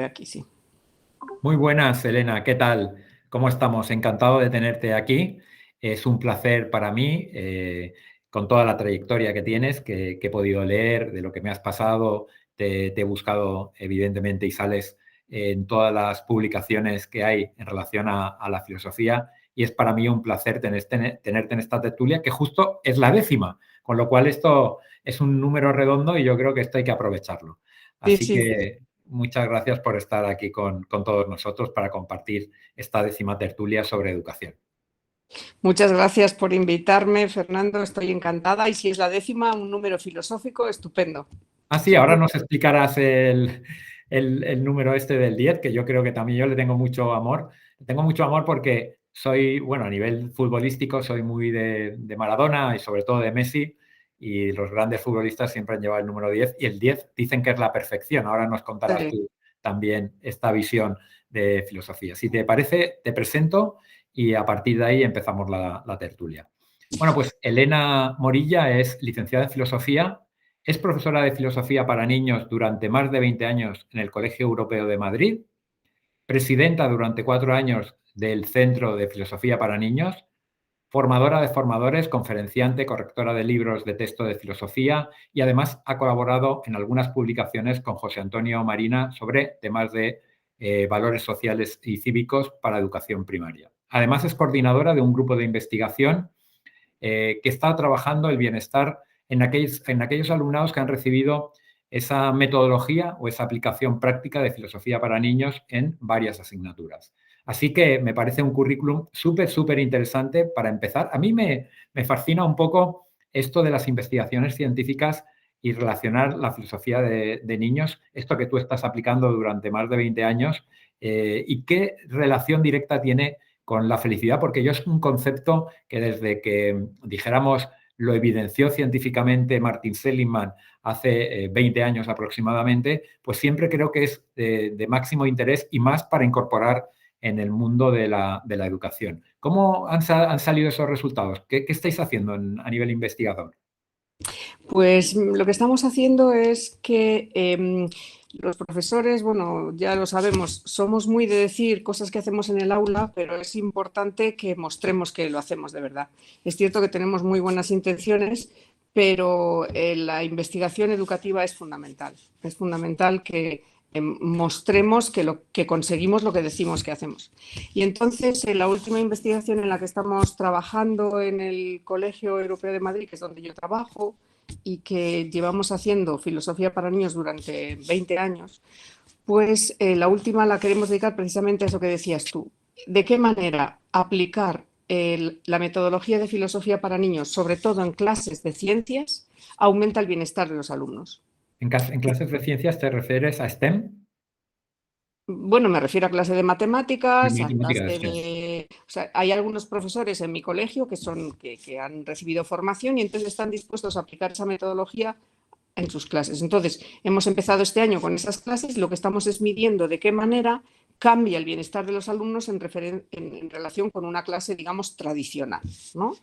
veo aquí, sí. Muy buenas, Elena, ¿qué tal? ¿Cómo estamos? Encantado de tenerte aquí. Es un placer para mí, con toda la trayectoria que tienes, que he podido leer, de lo que me has pasado, te he buscado, evidentemente, y sales en todas las publicaciones que hay en relación a la filosofía, y es para mí un placer tenerte en esta tertulia, que justo es la 10ª, con lo cual esto es un número redondo y yo creo que esto hay que aprovecharlo. Sí, Así sí. que muchas gracias por estar aquí con todos nosotros para compartir esta 10ª tertulia sobre educación. Muchas gracias por invitarme, Fernando. Estoy encantada. Y si es la 10ª, un número filosófico, estupendo. Sí, ahora nos explicarás el número este del 10, que yo creo que también yo le tengo mucho amor. Le tengo mucho amor porque soy, bueno, a nivel futbolístico soy muy de Maradona y sobre todo de Messi, y los grandes futbolistas siempre han llevado el número 10, y el 10 dicen que es la perfección. Ahora nos contarás Sí. tú también esta visión de filosofía. Si te parece, te presento y a partir de ahí empezamos la tertulia. Bueno, pues Elena Morilla es licenciada en filosofía. Es profesora de filosofía para niños durante más de 20 años en el Colegio Europeo de Madrid, presidenta durante 4 años del Centro de Filosofía para Niños, formadora de formadores, conferenciante, correctora de libros de texto de filosofía, y además ha colaborado en algunas publicaciones con José Antonio Marina sobre temas de valores sociales y cívicos para educación primaria. Además es coordinadora de un grupo de investigación que está trabajando el bienestar en aquellos alumnados que han recibido esa metodología o esa aplicación práctica de filosofía para niños en varias asignaturas. Así que me parece un currículum súper interesante para empezar. A mí me fascina un poco esto de las investigaciones científicas y relacionar la filosofía de niños, esto que tú estás aplicando durante más de 20 años, y qué relación directa tiene con la felicidad, porque yo es un concepto que desde que, dijéramos, lo evidenció científicamente Martin Seligman hace 20 años aproximadamente, pues siempre creo que es de máximo interés, y más para incorporar en el mundo de la educación. ¿Cómo han salido esos resultados? ¿Qué estáis haciendo a nivel investigador? Pues lo que estamos haciendo es que los profesores, bueno, ya lo sabemos, somos muy de decir cosas que hacemos en el aula, pero es importante que mostremos que lo hacemos de verdad. Es cierto que tenemos muy buenas intenciones, pero la investigación educativa es fundamental. Es fundamental que mostremos que conseguimos lo que decimos que hacemos. Y entonces, en la última investigación en la que estamos trabajando en el Colegio Europeo de Madrid, que es donde yo trabajo, y que llevamos haciendo filosofía para niños durante 20 años, pues la última la queremos dedicar precisamente a eso que decías tú. ¿De qué manera aplicar la metodología de filosofía para niños, sobre todo en clases de ciencias, aumenta el bienestar de los alumnos? ¿En clases de ciencias te refieres a STEM? Bueno, me refiero a clase de De matemáticas, a matemáticas, clase sí. de... O sea, hay algunos profesores en mi colegio que han recibido formación y entonces están dispuestos a aplicar esa metodología en sus clases. Entonces, hemos empezado este año con esas clases y lo que estamos es midiendo de qué manera cambia el bienestar de los alumnos en relación con una clase, digamos, tradicional, ¿no?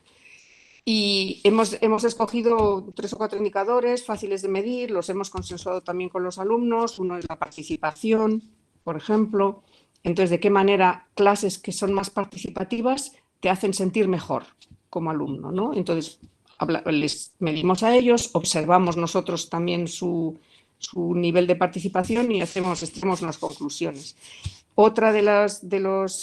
Y hemos escogido 3 o 4 indicadores fáciles de medir, los hemos consensuado también con los alumnos. Uno es la participación, por ejemplo. Entonces, ¿de qué manera clases que son más participativas te hacen sentir mejor como alumno, ¿no? Entonces, les medimos a ellos, observamos nosotros también su nivel de participación y extraemos las conclusiones. Otra de los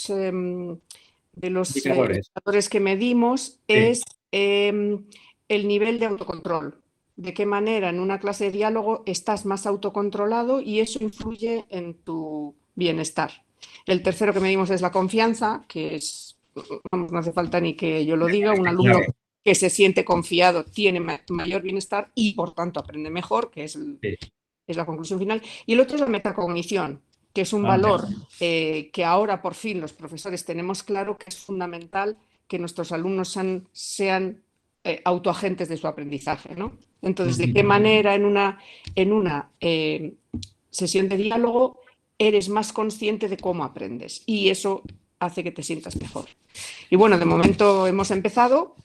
Indicadores. indicadores que medimos Sí. es el nivel de autocontrol. De qué manera en una clase de diálogo estás más autocontrolado y eso influye en tu bienestar. El tercero que medimos es la confianza, que es, vamos, no hace falta ni que yo lo diga, un alumno Claro. que se siente confiado tiene mayor bienestar y por tanto aprende mejor, que es Sí. la conclusión final. Y el otro es la metacognición, que es un Ah, valor que ahora por fin los profesores tenemos claro que es fundamental que nuestros alumnos sean autoagentes de su aprendizaje, ¿no? Entonces, ¿de qué manera en una sesión de diálogo eres más consciente de cómo aprendes? Y eso hace que te sientas mejor. Y bueno, de momento hemos empezado.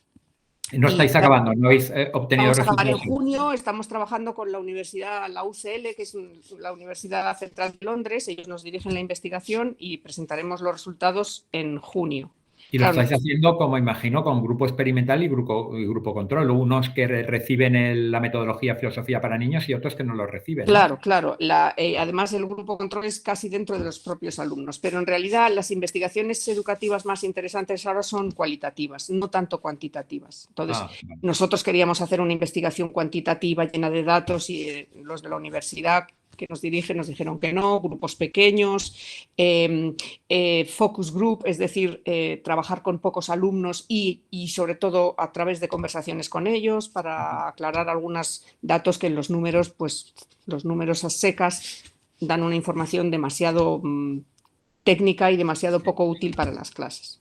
No estáis acabando, no habéis obtenido Vamos a acabar en resultados. junio, estamos trabajando con la universidad, la UCL, que es la Universidad Central de Londres, ellos nos dirigen la investigación y presentaremos los resultados en junio. Y lo Claro, estáis haciendo, como imagino, con grupo experimental y grupo control. Unos que reciben la metodología filosofía para niños y otros que no lo reciben, ¿no? claro, claro. Además, el grupo control es casi dentro de los propios alumnos, pero en realidad las investigaciones educativas más interesantes ahora son cualitativas, no tanto cuantitativas. Entonces, Ah, vale. nosotros queríamos hacer una investigación cuantitativa llena de datos y los de la universidad que nos dirigen nos dijeron que no, grupos pequeños, focus group, es decir, trabajar con pocos alumnos y sobre todo a través de conversaciones con ellos para aclarar algunos datos que en los números, pues los números a secas dan una información demasiado técnica y demasiado poco útil para las clases.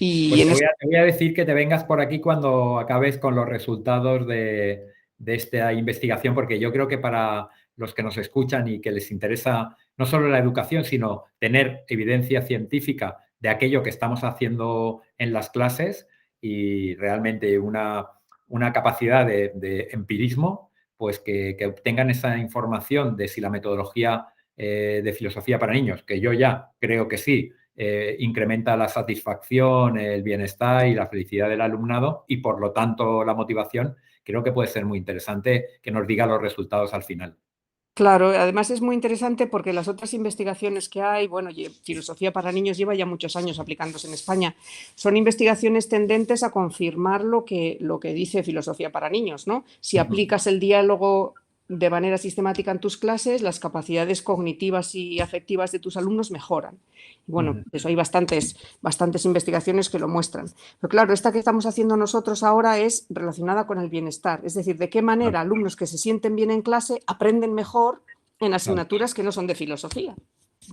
Y Pues en te voy a decir que te vengas por aquí cuando acabes con los resultados de esta investigación, porque yo creo que para los que nos escuchan y que les interesa no solo la educación, sino tener evidencia científica de aquello que estamos haciendo en las clases y realmente una capacidad de empirismo, pues que obtengan esa información de si la metodología de filosofía para niños, que yo ya creo que sí, incrementa la satisfacción, el bienestar y la felicidad del alumnado y, por lo tanto, la motivación, creo que puede ser muy interesante que nos diga los resultados al final. Claro, además es muy interesante porque las otras investigaciones que hay, bueno, filosofía para niños lleva ya muchos años aplicándose en España, son investigaciones tendentes a confirmar lo que dice filosofía para niños, ¿no? Si aplicas el diálogo de manera sistemática en tus clases, las capacidades cognitivas y afectivas de tus alumnos mejoran. Y bueno, eso hay bastantes investigaciones que lo muestran. Pero claro, esta que estamos haciendo nosotros ahora es relacionada con el bienestar, es decir, de qué manera alumnos que se sienten bien en clase aprenden mejor en Claro, asignaturas que no son de filosofía.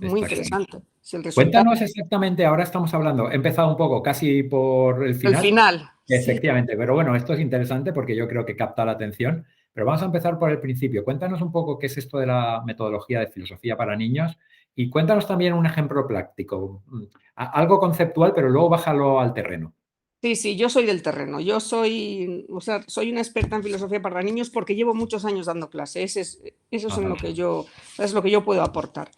Muy está claro. interesante. Si el resultado Cuéntanos exactamente, ahora estamos hablando, he empezado un poco casi por el el final, final, sí. efectivamente, pero bueno, esto es interesante porque yo creo que capta la atención, pero vamos a empezar por el principio. Cuéntanos un poco qué es esto de la metodología de filosofía para niños y cuéntanos también un ejemplo práctico, algo conceptual, pero luego bájalo al terreno. Sí, sí, yo soy del terreno. Yo soy, o sea, soy una experta en filosofía para niños porque llevo muchos años dando clases. Eso es en Ajá. lo que yo puedo aportar.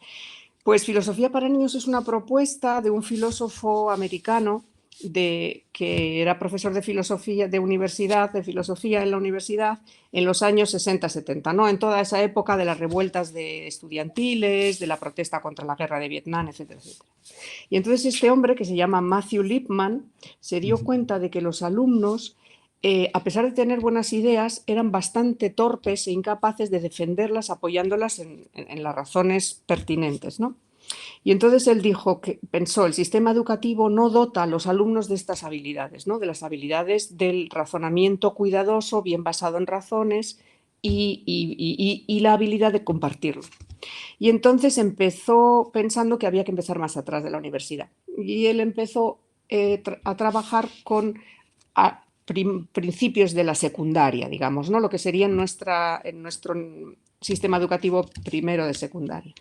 Pues Filosofía para niños es una propuesta de un filósofo americano que era profesor de filosofía de filosofía en la universidad en los años 60-70, ¿no? En toda esa época de las revueltas estudiantiles, de la protesta contra la guerra de Vietnam, etcétera, etcétera. Y entonces este hombre, que se llama Matthew Lipman, se dio cuenta de que los alumnos, a pesar de tener buenas ideas, eran bastante torpes e incapaces de defenderlas apoyándolas en las razones pertinentes, ¿no? Y entonces él dijo que pensó, el sistema educativo no dota a los alumnos de estas habilidades, ¿no? De las habilidades del razonamiento cuidadoso, bien basado en razones y la habilidad de compartirlo. Y entonces empezó pensando que había que empezar más atrás de la universidad. Y él empezó a trabajar con principios de la secundaria, digamos, ¿no? Lo que sería en nuestro sistema educativo primero de secundaria.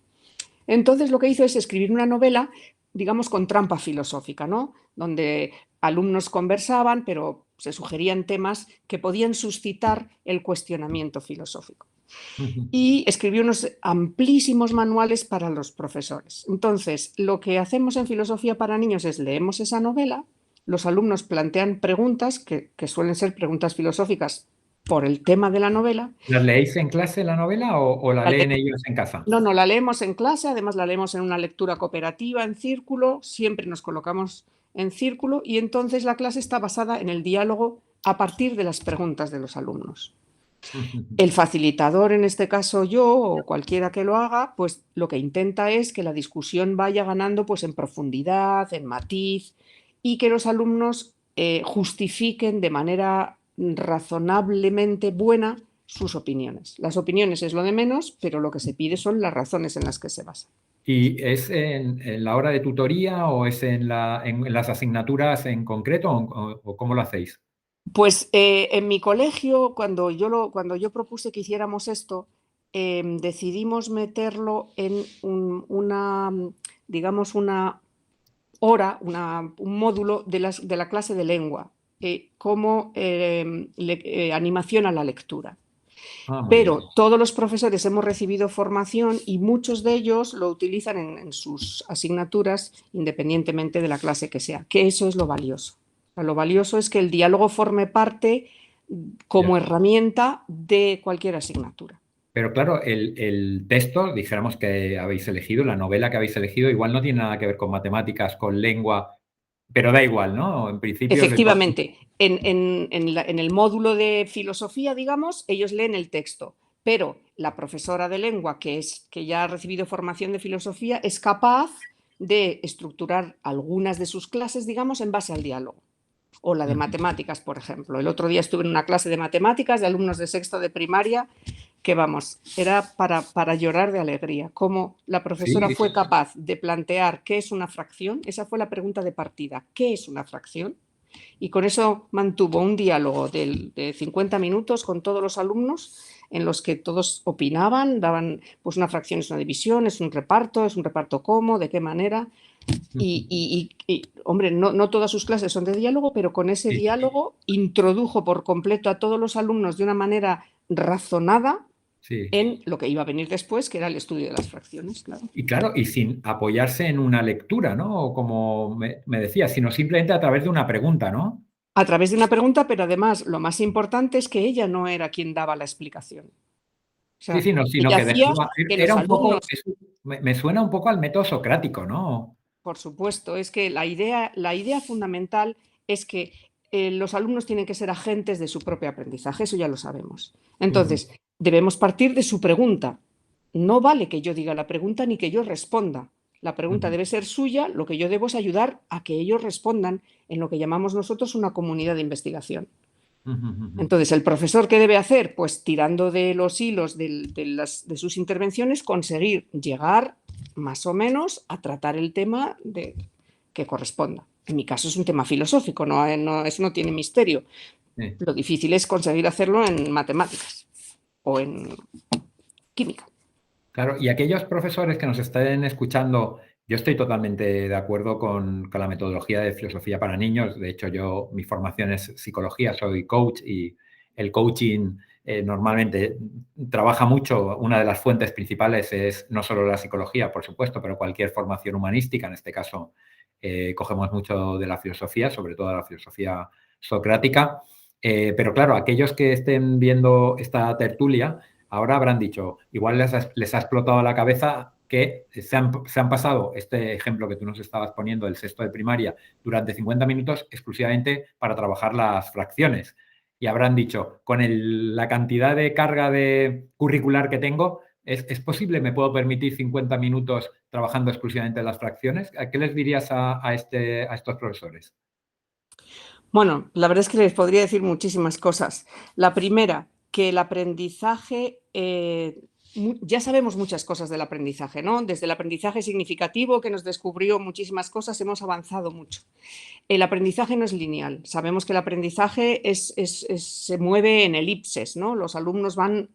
Entonces lo que hizo es escribir una novela, digamos, con trampa filosófica, ¿no? Donde alumnos conversaban, pero se sugerían temas que podían suscitar el cuestionamiento filosófico. Y escribió unos amplísimos manuales para los profesores. Entonces, lo que hacemos en Filosofía para Niños es leemos esa novela, los alumnos plantean preguntas, que suelen ser preguntas filosóficas por el tema de la novela. ¿Las leéis en clase la novela o la leen ellos en casa? No, la leemos en clase, además la leemos en una lectura cooperativa, en círculo, siempre nos colocamos en círculo y entonces la clase está basada en el diálogo a partir de las preguntas de los alumnos. El facilitador, en este caso yo o cualquiera que lo haga, pues lo que intenta es que la discusión vaya ganando pues en profundidad, en matiz y que los alumnos justifiquen de manera razonablemente buena sus opiniones. Las opiniones es lo de menos, pero lo que se pide son las razones en las que se basan. ¿Y es en la hora de tutoría o es en las asignaturas en concreto o cómo lo hacéis? Pues en mi colegio, cuando yo propuse que hiciéramos esto, decidimos meterlo en digamos, una hora, un módulo de la clase de lengua. como animación a la lectura. Muy Pero bien. todos los profesores hemos recibido formación y muchos de ellos lo utilizan en sus asignaturas independientemente de la clase que sea, que eso es lo valioso. O sea, lo valioso es que el diálogo forme parte como herramienta de cualquier asignatura. Pero claro, el texto, dijéramos que habéis elegido, la novela que habéis elegido, igual no tiene nada que ver con matemáticas, con lengua, pero da igual, ¿no? En principio Efectivamente, en el módulo de filosofía, digamos, ellos leen el texto, pero la profesora de lengua, que ya ha recibido formación de filosofía, es capaz de estructurar algunas de sus clases, digamos, en base al diálogo. O la de matemáticas, por ejemplo. El otro día estuve en una clase de matemáticas de alumnos de sexto de primaria que, vamos, era para llorar de alegría. Cómo la profesora sí, fue capaz de plantear qué es una fracción. Esa fue la pregunta de partida. ¿Qué es una fracción? Y con eso mantuvo un diálogo de 50 minutos con todos los alumnos en los que todos opinaban, daban, pues una fracción es una división, es un reparto cómo, de qué manera. Hombre, no todas sus clases son de diálogo, pero con ese sí. diálogo introdujo por completo a todos los alumnos de una manera razonada Sí. en lo que iba a venir después, que era el estudio de las fracciones, claro. Y claro, y sin apoyarse en una lectura, ¿no? Como me decías, sino simplemente a través de una pregunta, ¿no? A través de una pregunta, pero además lo más importante es que ella no era quien daba la explicación. O Sí, sea, sí, no, sino ella que hacía dejaba, que era los un poco, alumnos, me suena un poco al método socrático, ¿no? por supuesto, es que la idea fundamental es que los alumnos tienen que ser agentes de su propio aprendizaje, eso ya lo sabemos. Ujú, Entonces, debemos partir de su pregunta. No vale que yo diga la pregunta ni que yo responda. La pregunta ujú, debe ser suya, lo que yo debo es ayudar a que ellos respondan en lo que llamamos nosotros una comunidad de investigación. ujú, ujú. Entonces, ¿el profesor qué debe hacer? Pues tirando de los hilos de sus intervenciones, conseguir llegar más o menos a tratar el tema que corresponda. En mi caso es un tema filosófico, eso no tiene misterio. Sí. Lo difícil es conseguir hacerlo en matemáticas o en química. Claro, y aquellos profesores que nos estén escuchando, yo estoy totalmente de acuerdo con la metodología de filosofía para niños. De hecho, mi formación es psicología, soy coach y el coaching normalmente trabaja mucho. Una de las fuentes principales es no solo la psicología, por supuesto, pero cualquier formación humanística. En este caso, cogemos mucho de la filosofía, sobre todo de la filosofía socrática. Pero claro, aquellos que estén viendo esta tertulia, ahora habrán dicho, igual les ha explotado la cabeza que se han pasado este ejemplo que tú nos estabas poniendo, el sexto de primaria, durante 50 minutos exclusivamente para trabajar las fracciones. Y habrán dicho, con la cantidad de carga curricular que tengo, ¿es posible, me puedo permitir 50 minutos trabajando exclusivamente las fracciones? ¿A qué les dirías a estos profesores? Bueno, la verdad es que les podría decir muchísimas cosas. La primera, que el aprendizaje, ya sabemos muchas cosas del aprendizaje, ¿no? Desde el aprendizaje significativo, que nos descubrió muchísimas cosas, hemos avanzado mucho. El aprendizaje no es lineal. Sabemos que el aprendizaje se mueve en elipses, ¿no? Los alumnos van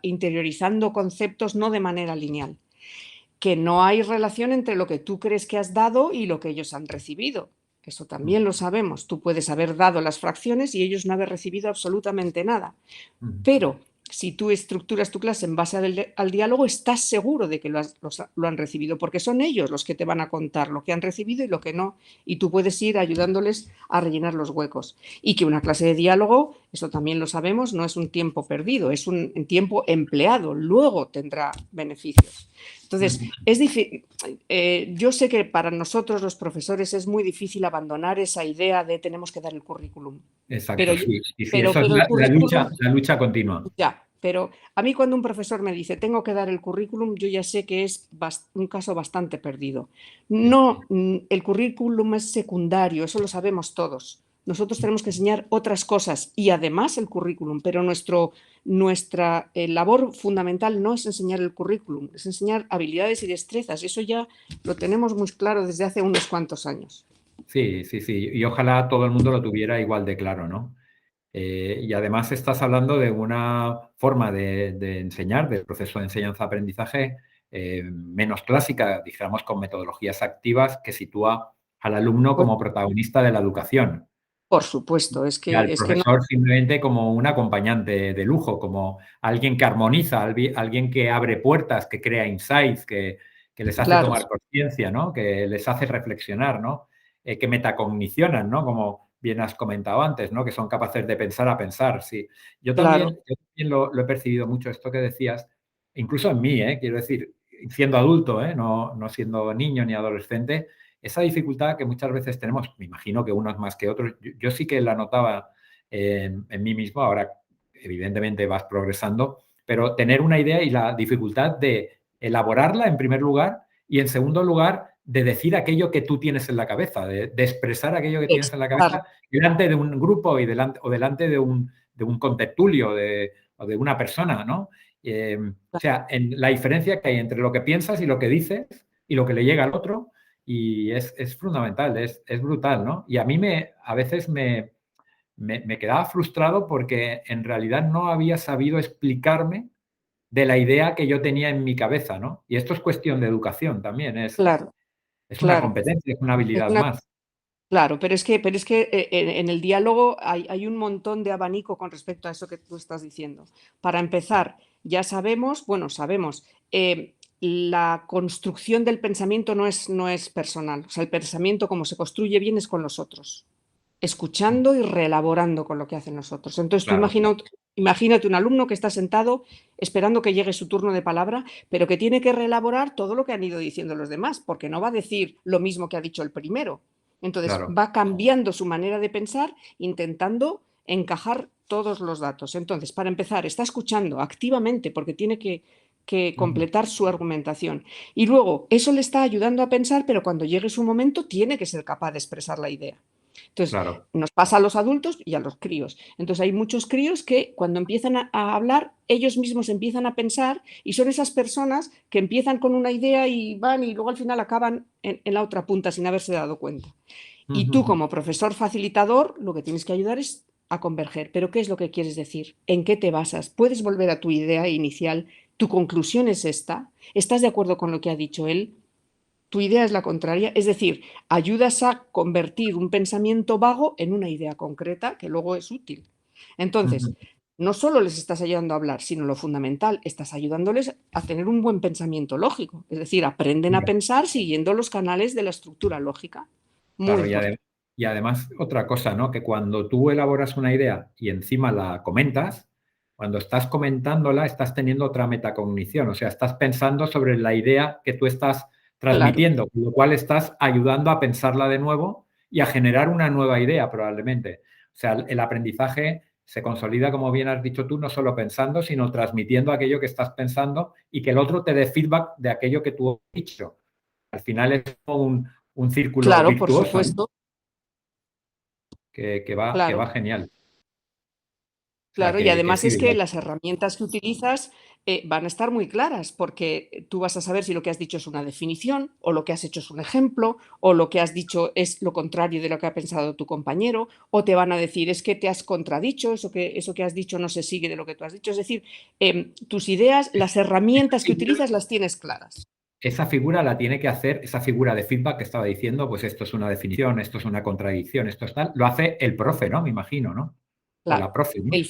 interiorizando conceptos no de manera lineal. Que no hay relación entre lo que tú crees que has dado y lo que ellos han recibido. Eso también lo sabemos. Tú puedes haber dado las fracciones y ellos no haber recibido absolutamente nada. Pero si tú estructuras tu clase en base al diálogo, estás seguro de que lo han recibido, porque son ellos los que te van a contar lo que han recibido y lo que no, y tú puedes ir ayudándoles a rellenar los huecos. Y que una clase de diálogo, eso también lo sabemos, no es un tiempo perdido, es un tiempo empleado, luego tendrá beneficios. Entonces, yo sé que para nosotros los profesores es muy difícil abandonar esa idea de tenemos que dar el currículum. Exacto, Pero, sí. Y sí, pero, eso es pero el la currículum lucha continua. ya, pero a mí cuando un profesor me dice tengo que dar el currículum, yo ya sé que es un caso bastante perdido. Sí. No, el currículum es secundario, eso lo sabemos todos. Nosotros tenemos que enseñar otras cosas y además el currículum, pero nuestra labor fundamental no es enseñar el currículum, es enseñar habilidades y destrezas. Eso ya lo tenemos muy claro desde hace unos cuantos años. Sí, sí, sí. Y ojalá todo el mundo lo tuviera igual de claro, ¿no? Y además estás hablando de una forma de enseñar, del proceso de enseñanza-aprendizaje menos clásica, dijéramos con metodologías activas que sitúa al alumno como protagonista de la educación. Por supuesto, Y al es que no, profesor simplemente como un acompañante de lujo, como alguien que armoniza, alguien que abre puertas, que crea insights, que les hace claro, tomar conciencia, ¿no? Que les hace reflexionar, ¿no? Que metacognicionan, ¿no? Como bien has comentado antes, ¿no? Que son capaces de pensar a pensar, sí. claro, Yo también lo he percibido mucho, esto que decías, incluso en mí, quiero decir, siendo adulto, no siendo niño ni adolescente, esa dificultad que muchas veces tenemos, me imagino que unos más que otros, yo sí que la notaba en mí mismo, ahora evidentemente vas progresando, pero tener una idea y la dificultad de elaborarla en primer lugar y en segundo lugar de decir aquello que tú tienes en la cabeza, de expresar aquello que tienes en la expresar, cabeza delante de un grupo o delante de un contertulio o de una persona, ¿no? O sea, en la diferencia que hay entre lo que piensas y lo que dices y lo que le llega al otro, y es fundamental, es brutal, ¿no? Y a mí a veces me quedaba frustrado porque en realidad no había sabido explicarme de la idea que yo tenía en mi cabeza, ¿no? Y esto es cuestión de educación también, claro, es una claro. competencia, es una Es habilidad una más. Claro, pero es que en el diálogo hay un montón de abanico con respecto a eso que tú estás diciendo. Para empezar, ya sabemos, bueno, sabemos, la construcción del pensamiento no es personal. O sea, el pensamiento como se construye bien es con los otros, escuchando y reelaborando con lo que hacen los otros. Entonces, Claro, imagínate un alumno que está sentado esperando que llegue su turno de palabra, pero que tiene que reelaborar todo lo que han ido diciendo los demás, porque no va a decir lo mismo que ha dicho el primero. Entonces, claro. va cambiando su manera de pensar, intentando encajar todos los datos. Entonces, para empezar, está escuchando activamente porque tiene que Ujú. completar su argumentación. Y luego, eso le está ayudando a pensar, pero cuando llegue su momento, tiene que ser capaz de expresar la idea. Entonces, Claro. nos pasa a los adultos y a los críos. Entonces, hay muchos críos que cuando empiezan a hablar, ellos mismos empiezan a pensar y son esas personas que empiezan con una idea y van y luego al final acaban en la otra punta sin haberse dado cuenta. Y tú Ujú. como profesor facilitador, lo que tienes que ayudar es a converger. ¿Pero qué es lo que quieres decir? ¿En qué te basas? ¿Puedes volver a tu idea inicial? ¿Tu conclusión es esta? ¿Estás de acuerdo con lo que ha dicho él? Tu idea es la contraria, es decir, ayudas a convertir un pensamiento vago en una idea concreta que luego es útil. Entonces, Ujú. no solo les estás ayudando a hablar, sino lo fundamental, estás ayudándoles a tener un buen pensamiento lógico, es decir, aprenden a pensar siguiendo los canales de la estructura lógica. Muy Claro, importante. y además otra cosa, ¿no? Que cuando tú elaboras una idea y encima la comentas, cuando estás comentándola estás teniendo otra metacognición, o sea, estás pensando sobre la idea que tú estás Claro, transmitiendo, con lo cual estás ayudando a pensarla de nuevo y a generar una nueva idea probablemente. O sea, el aprendizaje se consolida, como bien has dicho tú, no solo pensando, sino transmitiendo aquello que estás pensando y que el otro te dé feedback de aquello que tú has dicho. Al final es como un círculo claro, por virtuoso, ¿no? supuesto, Que va claro. genial. O sea, Claro, y que además sí, es que las herramientas que utilizas van a estar muy claras, porque tú vas a saber si lo que has dicho es una definición, o lo que has hecho es un ejemplo, o lo que has dicho es lo contrario de lo que ha pensado tu compañero, o te van a decir es que te has contradicho, eso que has dicho no se sigue de lo que tú has dicho. Es decir, tus ideas, las esa herramientas que figura, utilizas las tienes claras. esa figura la tiene que hacer, esa figura de feedback que estaba diciendo, pues esto es una definición, esto es una contradicción, esto es tal, lo hace el profe, ¿no? Me imagino, ¿no? O la Claro, profe, ¿no? el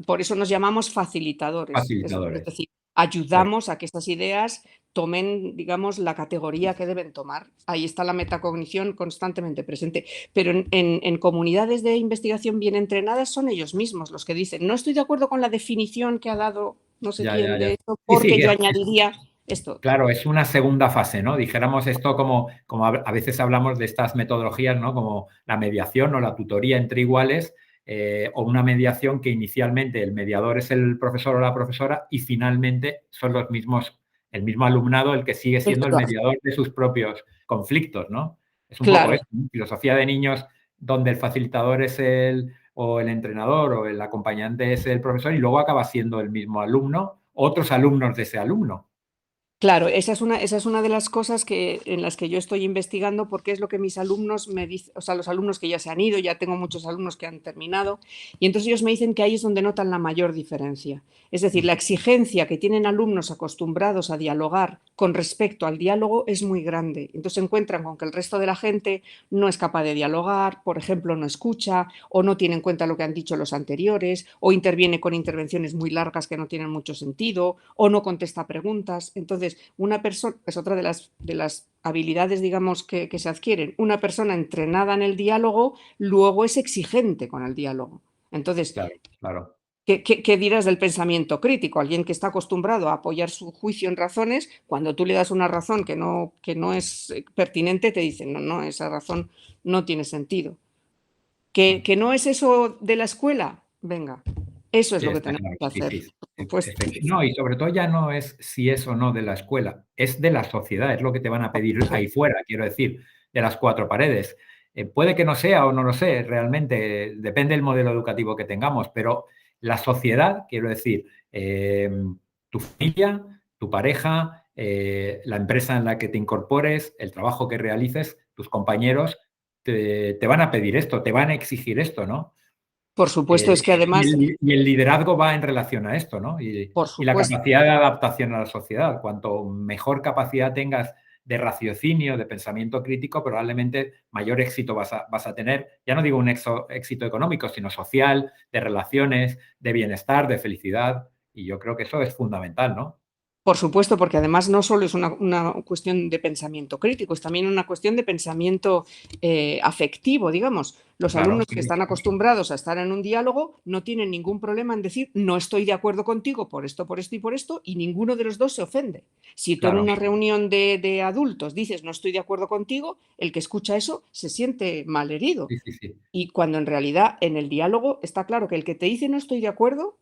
por eso nos llamamos facilitadores, es Facilitadores. decir, ayudamos a que estas ideas tomen, digamos, la categoría que deben tomar. Ahí está la metacognición constantemente presente, pero en comunidades de investigación bien entrenadas son ellos mismos los que dicen: "No estoy de acuerdo con la definición que ha dado no sé Ya, ya, quién de ya. esto, Sí, sí, porque yo añadiría esto otro". claro, es una segunda fase, ¿no? Dijéramos esto como a veces hablamos de estas metodologías, ¿no? Como la mediación o la tutoría entre iguales, o una mediación que inicialmente el mediador es el profesor o la profesora y finalmente son los mismos, el mismo alumnado el que sigue siendo el mediador de sus propios conflictos, ¿no? Es un poco Claro, esto, ¿no? Filosofía de niños donde el facilitador es o el entrenador o el acompañante es el profesor y luego acaba siendo el mismo alumno, otros alumnos de ese alumno. Claro, esa es una de las cosas en las que yo estoy investigando, porque es lo que mis alumnos me dicen, o sea, los alumnos que ya se han ido, ya tengo muchos alumnos que han terminado, y entonces ellos me dicen que ahí es donde notan la mayor diferencia. Es decir, la exigencia que tienen alumnos acostumbrados a dialogar con respecto al diálogo es muy grande. Entonces se encuentran con que el resto de la gente no es capaz de dialogar, por ejemplo, no escucha o no tiene en cuenta lo que han dicho los anteriores, o interviene con intervenciones muy largas que no tienen mucho sentido, o no contesta preguntas. Entonces, una persona, es otra de las habilidades, digamos, que se adquieren. Una persona entrenada en el diálogo luego es exigente con el diálogo. Entonces, Claro, claro. ¿qué dirás del pensamiento crítico? Alguien que está acostumbrado a apoyar su juicio en razones, cuando tú le das una razón que no es pertinente, te dicen, no, no, esa razón no tiene sentido. ¿Que no es eso de la escuela? Venga, eso es Sí, lo que está tenemos claro. que Sí, hacer. sí. Por supuesto. No, y sobre todo ya no es si es o no de la escuela, es de la sociedad, es lo que te van a pedir ahí fuera, quiero decir, de las cuatro paredes. Puede que no sea o no lo sé, realmente depende del modelo educativo que tengamos, pero la sociedad, quiero decir, tu familia, tu pareja, la empresa en la que te incorpores, el trabajo que realices, tus compañeros, te van a pedir esto, te van a exigir esto, ¿no? Por supuesto, es que además, Y el liderazgo va en relación a esto, ¿no? por Y la supuesto, capacidad de adaptación a la sociedad. Cuanto mejor capacidad tengas de raciocinio, de pensamiento crítico, probablemente mayor éxito vas a tener. Ya no digo un éxito económico, sino social, de relaciones, de bienestar, de felicidad. Y yo creo que eso es fundamental, ¿no? por supuesto, porque además no solo es una cuestión de pensamiento crítico, es también una cuestión de pensamiento afectivo, digamos. Los Claro, alumnos sí, que sí, están claro. acostumbrados a estar en un diálogo no tienen ningún problema en decir no estoy de acuerdo contigo por esto y por esto, y ninguno de los dos se ofende. Si tú en Claro, una reunión de adultos dices no estoy de acuerdo contigo, el que escucha eso se siente malherido. sí, sí, sí. Y cuando en realidad en el diálogo está claro que el que te dice no estoy de acuerdo,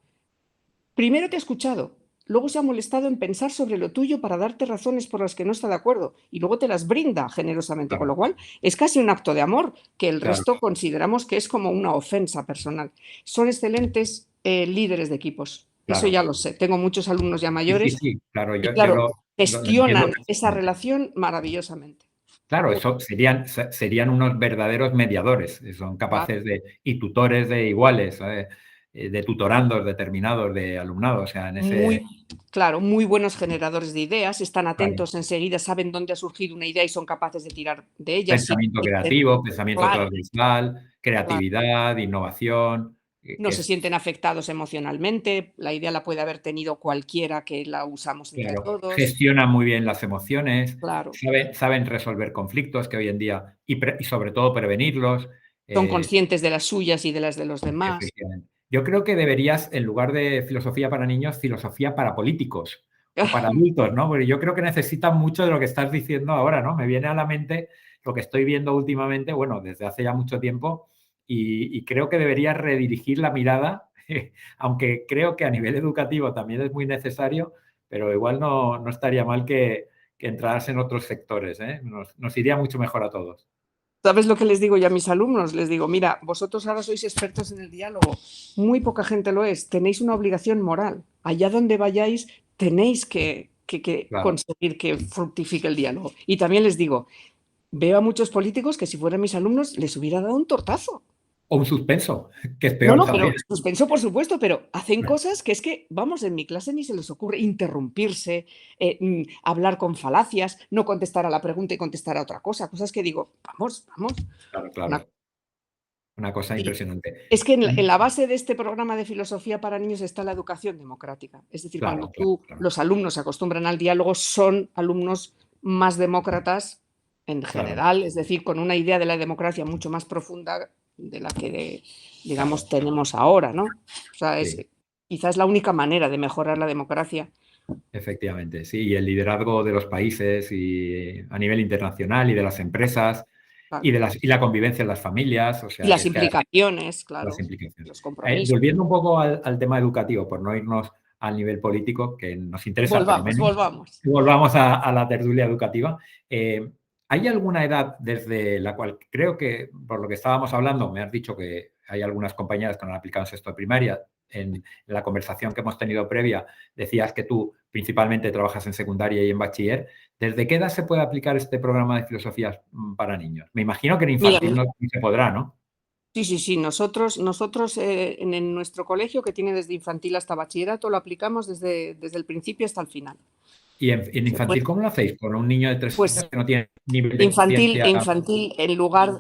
primero te ha escuchado, luego se ha molestado en pensar sobre lo tuyo para darte razones por las que no está de acuerdo y luego te las brinda generosamente, con Claro, lo cual es casi un acto de amor que el claro, resto consideramos que es como una ofensa personal. Son excelentes líderes de equipos, eso claro. ya lo sé. Tengo muchos alumnos ya Sí, sí, mayores sí, claro, y yo claro, lo entiendo gestionan esa perfectamente. relación maravillosamente. Claro, eso serían unos verdaderos mediadores, son Claro. capaces de, y tutores de iguales, de tutorandos determinados de alumnado, o sea, en ese, Muy, claro, muy buenos generadores de ideas, están claro, atentos enseguida, saben dónde ha surgido una idea y son capaces de tirar de ella. Sí, pensamiento creativo, pensamiento claro, transversal, claro. creatividad, innovación, No se sienten afectados emocionalmente, la idea la puede haber tenido cualquiera que la usamos entre claro, todos. gestionan muy bien las emociones, Claro, saben resolver conflictos que hoy en día, y sobre todo prevenirlos. son eh, conscientes de las suyas y de las de los demás. Efectivamente. Yo creo que deberías, en lugar de filosofía para niños, filosofía para políticos o para adultos, ¿no? Porque yo creo que necesitan mucho de lo que estás diciendo ahora, ¿no? Me viene a la mente lo que estoy viendo últimamente, bueno, desde hace ya mucho tiempo, y creo que deberías redirigir la mirada, aunque creo que a nivel educativo también es muy necesario, pero igual no estaría mal que entraras en otros sectores, ¿eh? Nos iría mucho mejor a todos. ¿Sabes lo que les digo yo a mis alumnos? Les digo, mira, vosotros ahora sois expertos en el diálogo, muy poca gente lo es, tenéis una obligación moral. Allá donde vayáis tenéis que Claro. conseguir que fructifique el diálogo. Y también les digo, veo a muchos políticos que si fueran mis alumnos les hubiera dado un tortazo. O un suspenso, que es No, peor no, pero todavía. suspenso por supuesto, pero hacen cosas que es que, vamos, en mi clase ni se les ocurre interrumpirse, hablar con falacias, no contestar a la pregunta y contestar a otra cosa, cosas que digo, vamos, vamos. Claro, Una- claro. Una cosa y impresionante. es que Y en la base de este programa de filosofía para niños está la educación democrática. Es decir, cuando claro, claro, tú, claro, los alumnos se acostumbran al diálogo, son alumnos más demócratas en claro, general, es decir, con una idea de la democracia mucho más profunda de la que, digamos, claro, tenemos ahora, ¿no? O sea, es sí, quizás la única manera de mejorar la democracia. efectivamente, sí, y el liderazgo de los países y a nivel internacional y de las empresas Claro. y la convivencia en las familias, o Y sea, que las es que implicaciones, las claro, implicaciones. los compromisos. Volviendo un poco al tema educativo, por no irnos al nivel político, que nos interesa, pero Volvamos, menos, volvamos. volvamos a la tertulia educativa. ¿Hay alguna edad desde la cual creo que, por lo que estábamos hablando, me has dicho que hay algunas compañeras que no han aplicado en sexto de primaria? En la conversación que hemos tenido previa, decías que tú principalmente trabajas en secundaria y en bachiller, ¿desde qué edad se puede aplicar este programa de filosofía para niños? Me imagino que en Mira, infantil no se podrá, ¿no? sí. Nosotros en nuestro colegio, que tiene desde infantil hasta bachillerato, lo aplicamos desde el principio hasta el final. ¿Y en Se infantil puede, cómo lo hacéis? ¿Con un niño de 3 años pues que no tiene nivel de conciencia? infantil, en lugar.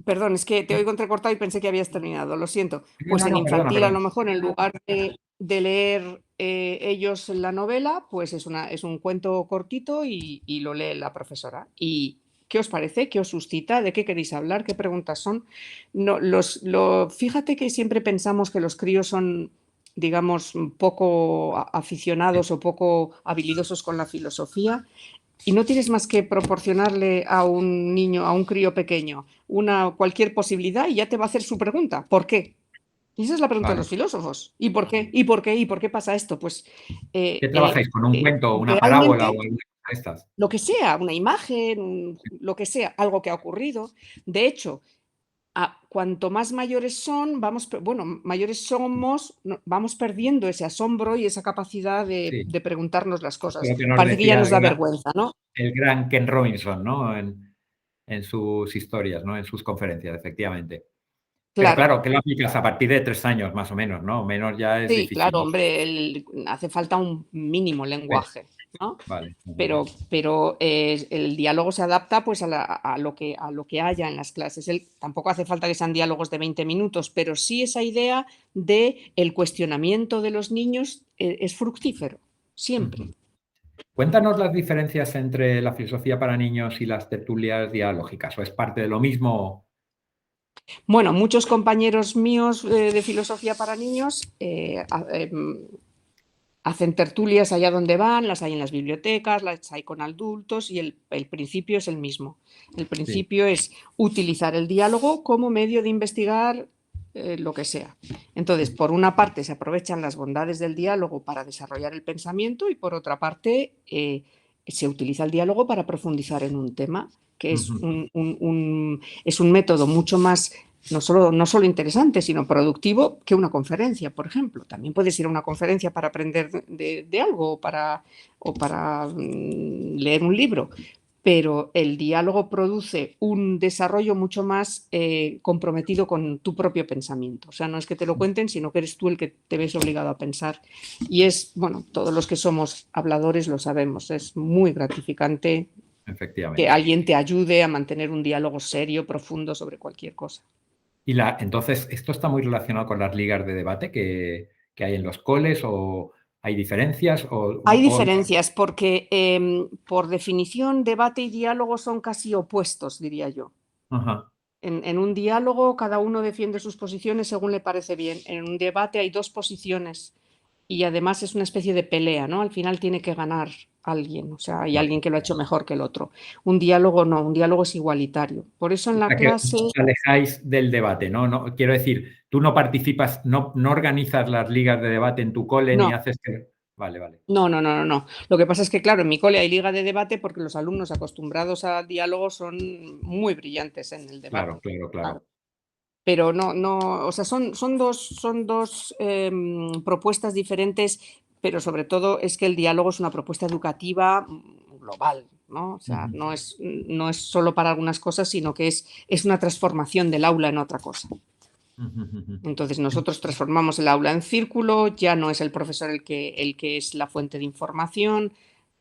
Perdón, es que te oigo entrecortado y pensé que habías terminado, lo siento. No, Pues no, en no, perdona, infantil, a perdona. lo mejor, en lugar de leer ellos la novela, pues es un cuento cortito y lo lee la profesora. ¿Y qué os parece? ¿Qué os suscita? ¿De qué queréis hablar? ¿Qué preguntas son? No, fíjate que siempre pensamos que los críos son, digamos, poco aficionados o poco habilidosos con la filosofía. Y no tienes más que proporcionarle a un niño, a un crío pequeño, cualquier posibilidad y ya te va a hacer su pregunta. ¿Por qué? Y esa es la pregunta de Vale. los filósofos. ¿Y por qué? ¿Y por qué? ¿Y por qué pasa esto? Pues ¿Qué trabajáis? ¿Con un cuento, una parábola o realmente alguna de estas? lo que sea, una imagen, lo que sea, algo que ha ocurrido. De hecho, cuanto más mayores son, mayores somos, vamos perdiendo ese asombro y esa capacidad Sí, de preguntarnos las esto es cosas. lo que nos Parece que ya decía nos da vergüenza, ¿no? el gran Ken Robinson, ¿no? En sus historias, ¿no? En sus conferencias, efectivamente. Pero Claro. claro, ¿qué lo aplicas a partir de 3 años, más o menos, ¿no? Menos ya es Sí, difícil, claro, ¿no? hombre, hace falta un mínimo Sí, lenguaje, ¿no? vale. Pero el diálogo se adapta pues a lo que haya en las clases. Tampoco hace falta que sean diálogos de 20 minutos, pero sí esa idea de el cuestionamiento de los niños es fructífero, siempre. Ujú. Cuéntanos las diferencias entre la filosofía para niños y las tertulias dialógicas, ¿o es parte de lo mismo? Bueno, muchos compañeros míos de filosofía para niños hacen tertulias allá donde van, las hay en las bibliotecas, las hay con adultos y el principio es el mismo. El Sí. principio es utilizar el diálogo como medio de investigar lo que sea. Entonces, por una parte se aprovechan las bondades del diálogo para desarrollar el pensamiento y por otra parte se utiliza el diálogo para profundizar en un tema, que es Ujú. es un método mucho más no solo interesante, sino productivo que una conferencia, por ejemplo. También puedes ir a una conferencia para aprender de algo o para leer un libro, pero el diálogo produce un desarrollo mucho más comprometido con tu propio pensamiento. O sea, no es que te lo cuenten, sino que eres tú el que te ves obligado a pensar. Y es, bueno, todos los que somos habladores lo sabemos, es muy gratificante que Efectivamente. alguien te ayude a mantener un diálogo serio, profundo sobre cualquier cosa. Entonces, ¿esto está muy relacionado con las ligas de debate que hay en los coles o hay diferencias? Hay diferencias porque, por definición, debate y diálogo son casi opuestos, diría yo. Ajá, En un diálogo cada uno defiende sus posiciones según le parece bien. En un debate hay dos posiciones y además es una especie de pelea, ¿no? Al final tiene que ganar alguien, o sea, hay vale. alguien que lo ha hecho mejor que el otro. Un diálogo no, un diálogo es igualitario. Por eso O en la sea, que clase os alejáis del debate, ¿no? No, quiero decir, tú no participas, no organizas las ligas de debate en tu cole ni no. haces que... Vale, vale. No. Lo que pasa es que, claro, en mi cole hay liga de debate porque los alumnos acostumbrados al diálogo son muy brillantes en el Claro, debate. claro, Claro. claro. Pero o sea, son dos propuestas diferentes, pero sobre todo es que el diálogo es una propuesta educativa global, ¿no? O sea, Ujú, no es solo para algunas cosas, sino que es una transformación del aula en otra cosa. ujú, ujú. Entonces nosotros transformamos el aula en círculo, ya no es el profesor el que es la fuente de información,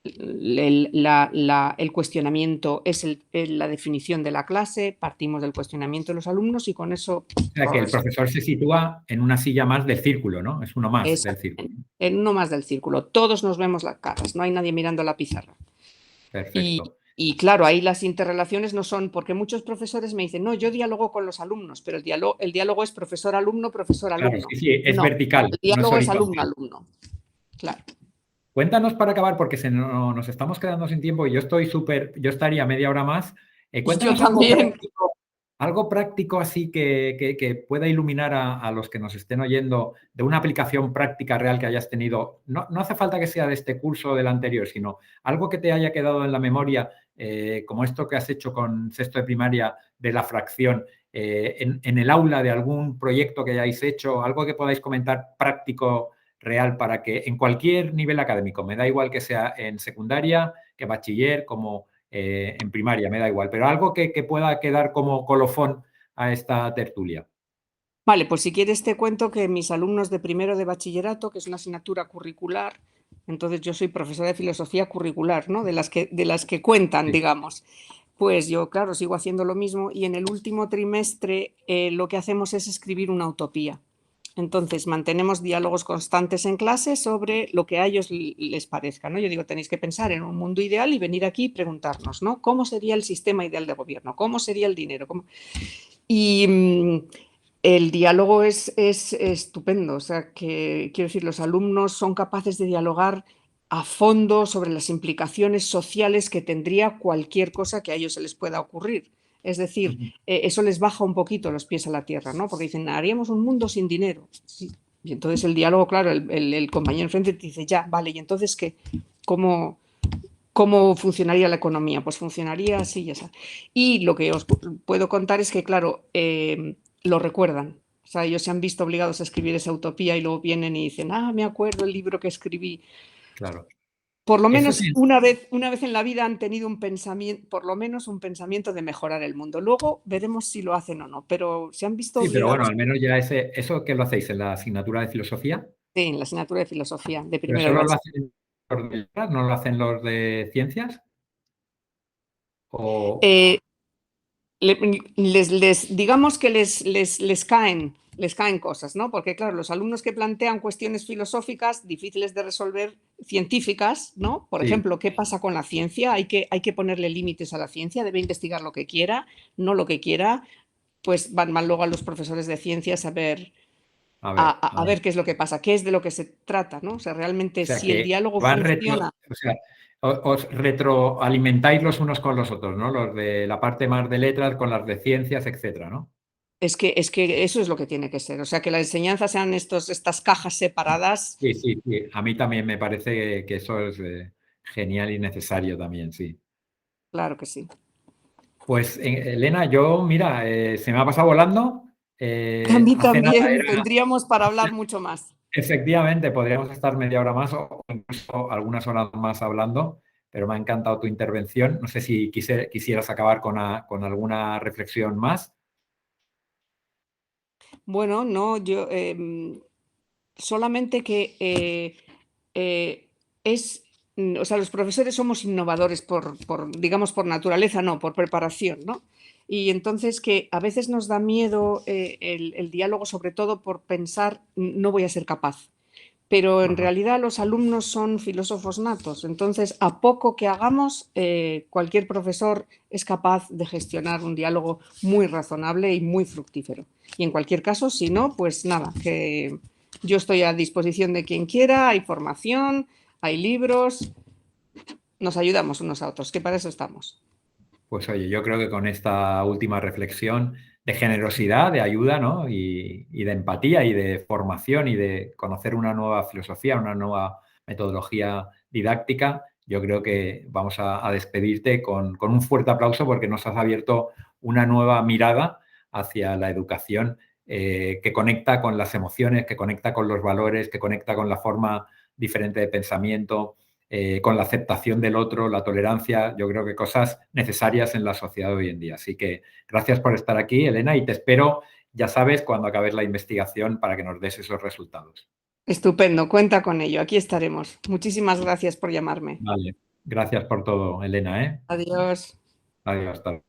el cuestionamiento es la definición de la clase, partimos del cuestionamiento de los alumnos y con eso O sea, que el corres. profesor se sitúa en una silla más del círculo, ¿no? Es uno más del círculo. Exactamente. En uno más del círculo. Todos nos vemos las caras, no hay nadie mirando la pizarra. Y, Perfecto. y claro, ahí las interrelaciones no son, porque muchos profesores me dicen, no, yo dialogo con los alumnos, pero el diálogo es profesor-alumno, Claro, profesor-alumno. sí, sí, es No, vertical, el no es diálogo es horizontal. alumno-alumno. Claro. Cuéntanos para acabar, porque nos estamos quedando sin tiempo y yo estaría media hora más. Yo Cuéntanos también. algo práctico así que pueda iluminar a los que nos estén oyendo de una aplicación práctica real que hayas tenido. No hace falta que sea de este curso o del anterior, sino algo que te haya quedado en la memoria, como esto que has hecho con sexto de primaria de la fracción, en el aula de algún proyecto que hayáis hecho, algo que podáis comentar práctico real para que en cualquier nivel académico, me da igual que sea en secundaria, que bachiller, como en primaria, me da igual, pero algo que pueda quedar como colofón a esta tertulia. Vale, pues si quieres te cuento que mis alumnos de primero de bachillerato, que es una asignatura curricular, entonces yo soy profesora de filosofía curricular, ¿no? De las que cuentan, Sí. digamos. Pues yo, claro, sigo haciendo lo mismo y en el último trimestre lo que hacemos es escribir una utopía. Entonces, mantenemos diálogos constantes en clase sobre lo que a ellos les parezca, ¿no? Yo digo, tenéis que pensar en un mundo ideal y venir aquí y preguntarnos, ¿no? ¿Cómo sería el sistema ideal de gobierno? ¿Cómo sería el dinero? Y el diálogo es estupendo, o sea, que quiero decir, los alumnos son capaces de dialogar a fondo sobre las implicaciones sociales que tendría cualquier cosa que a ellos se les pueda ocurrir. Es decir, Ujú. eso les baja un poquito los pies a la tierra, ¿no? Porque dicen, haríamos un mundo sin dinero. Sí. Y entonces el diálogo, claro, el compañero enfrente te dice, ya, vale, ¿y entonces qué? ¿Cómo funcionaría la economía? Pues funcionaría así y así. Y lo que os puedo contar es que, claro, lo recuerdan. O sea, ellos se han visto obligados a escribir esa utopía y luego vienen y dicen, me acuerdo el libro que escribí. Claro. Por lo Eso menos sí, una vez en la vida han tenido un pensamiento, por lo menos un pensamiento de mejorar el mundo. Luego veremos si lo hacen o no, pero se han visto sí, pero bueno, obligados. al menos ya eso que lo hacéis en la asignatura de filosofía, Sí, en la asignatura de filosofía, de pero primero de solo lo bachiller. hacen los de letras, no lo hacen los de ciencias. O, Eh, digamos que les caen cosas, ¿no? Porque, claro, los alumnos que plantean cuestiones filosóficas difíciles de resolver, científicas, ¿no? Por sí, ejemplo, ¿qué pasa con la ciencia? Hay que ponerle límites a la ciencia, debe investigar lo que quiera, no lo que quiera. Pues van luego a los profesores de ciencias a ver, a a, ver, a- a ver qué es lo que pasa, qué es de lo que se trata, ¿no? O sea, o realmente sea si el que diálogo van funciona. o sea, os retroalimentáis los unos con los otros, ¿no? Los de la parte más de letras con las de ciencias, etcétera, ¿no? Es que eso es lo que tiene que ser. O sea, que la enseñanza sean estas cajas separadas. Sí, sí, sí. A mí también me parece que eso es genial y necesario también, sí. Claro que sí. Pues, Elena, yo, mira, se me ha pasado volando. A mí Hace nada también era, tendríamos para hablar mucho más. efectivamente, podríamos estar media hora más o incluso algunas horas más hablando, pero me ha encantado tu intervención. No sé si quisieras acabar con alguna reflexión más. Bueno, no, yo solamente que es, o sea, los profesores somos innovadores digamos, por naturaleza, no, por preparación, ¿no? Y entonces que a veces nos da miedo el diálogo, sobre todo por pensar, no voy a ser capaz. Pero en Ajá. realidad los alumnos son filósofos natos, entonces a poco que hagamos, cualquier profesor es capaz de gestionar un diálogo muy razonable y muy fructífero. Y en cualquier caso, si no, pues nada, que yo estoy a disposición de quien quiera, hay formación, hay libros, nos ayudamos unos a otros, que para eso estamos. Pues oye, yo creo que con esta última reflexión de generosidad, de ayuda, ¿no? Y de empatía y de formación y de conocer una nueva filosofía, una nueva metodología didáctica, yo creo que vamos a despedirte con un fuerte aplauso porque nos has abierto una nueva mirada hacia la educación que conecta con las emociones, que conecta con los valores, que conecta con la forma diferente de pensamiento, con la aceptación del otro, la tolerancia, yo creo que cosas necesarias en la sociedad hoy en día. Así que gracias por estar aquí, Elena, y te espero, ya sabes, cuando acabes la investigación para que nos des esos resultados. Estupendo, cuenta con ello, aquí estaremos. Muchísimas gracias por llamarme. Vale. Gracias por todo, Elena, ¿eh? Adiós. Adiós, hasta luego.